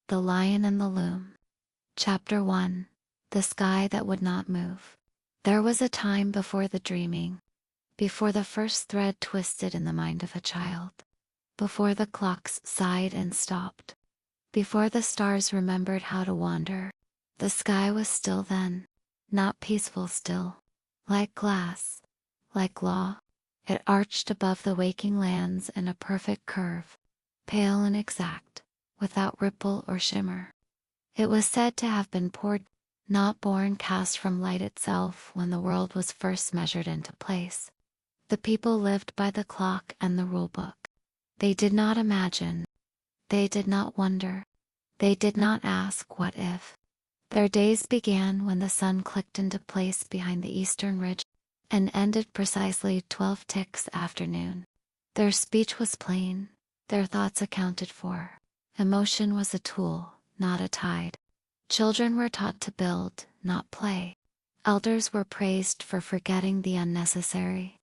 The Lion and the Loom. Chapter 1. The Sky That Would Not Move. There was a time before the dreaming, before the first thread twisted in the mind of a child, before the clocks sighed and stopped, before the stars remembered how to wander. The sky was still then, not peaceful still, like glass, like law. It arched above the waking lands in a perfect curve, pale and exact, without ripple or shimmer. It was said to have been poured, not born, cast from light itself when the world was first measured into place. The people lived by the clock and the rulebook. They did not imagine. They did not wonder. They did not ask what if. Their days began when the sun clicked into place behind the eastern ridge and ended precisely 12 ticks after noon. Their speech was plain, their thoughts accounted for. Emotion was a tool, not a tide. Children were taught to build, not play. Elders were praised for forgetting the unnecessary.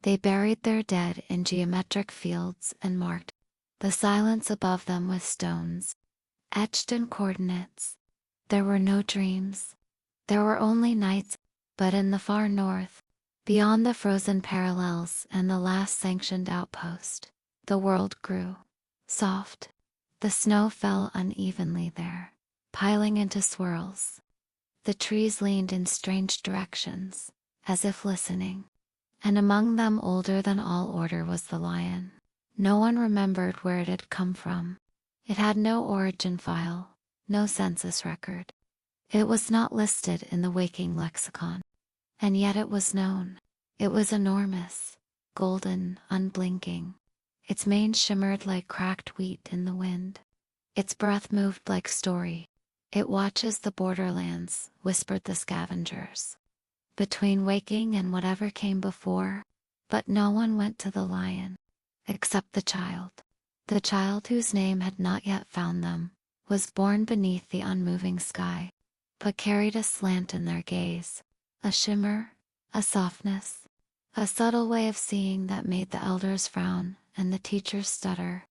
They buried their dead in geometric fields and marked the silence above them with stones, etched in coordinates. There were no dreams. There were only nights, but in the far north, beyond the frozen parallels and the last sanctioned outpost, the world grew. Soft. The snow fell unevenly there, piling into swirls. The trees leaned in strange directions, as if listening. And among them, older than all order, was the lion. No one remembered where it had come from. It had no origin file, no census record. It was not listed in the waking lexicon. And yet it was known. It was enormous, golden, unblinking. Its mane shimmered like cracked wheat in the wind. Its breath moved like story. It watches the borderlands, whispered the scavengers. Between waking and whatever came before, but no one went to the lion. Except the child. The child whose name had not yet found them, was born beneath the unmoving sky, but carried a slant in their gaze, a shimmer, a softness, a subtle way of seeing that made the elders frown and the teachers stutter.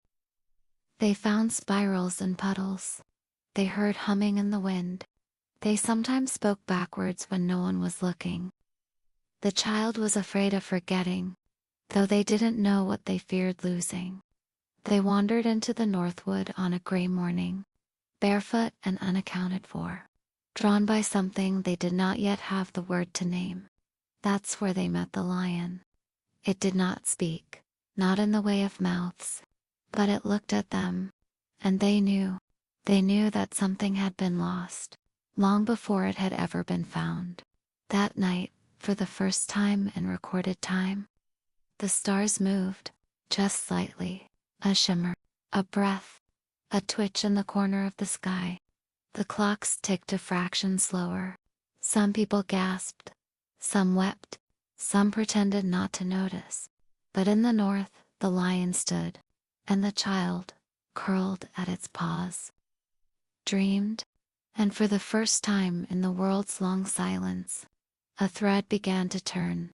They found spirals and puddles. They heard humming in the wind. They sometimes spoke backwards when no one was looking. The child was afraid of forgetting, though they didn't know what they feared losing. They wandered into the northwood on a gray morning, barefoot and unaccounted for, drawn by something they did not yet have the word to name. That's where they met the lion. It did not speak, not in the way of mouths, but it looked at them, and they knew that something had been lost, long before it had ever been found. That night, for the first time in recorded time, the stars moved, just slightly, a shimmer, a breath, a twitch in the corner of the sky. The clocks ticked a fraction slower. Some people gasped, some wept, some pretended not to notice. But in the north, the lion stood, and the child, curled at its paws, dreamed. And for the first time in the world's long silence, a thread began to turn,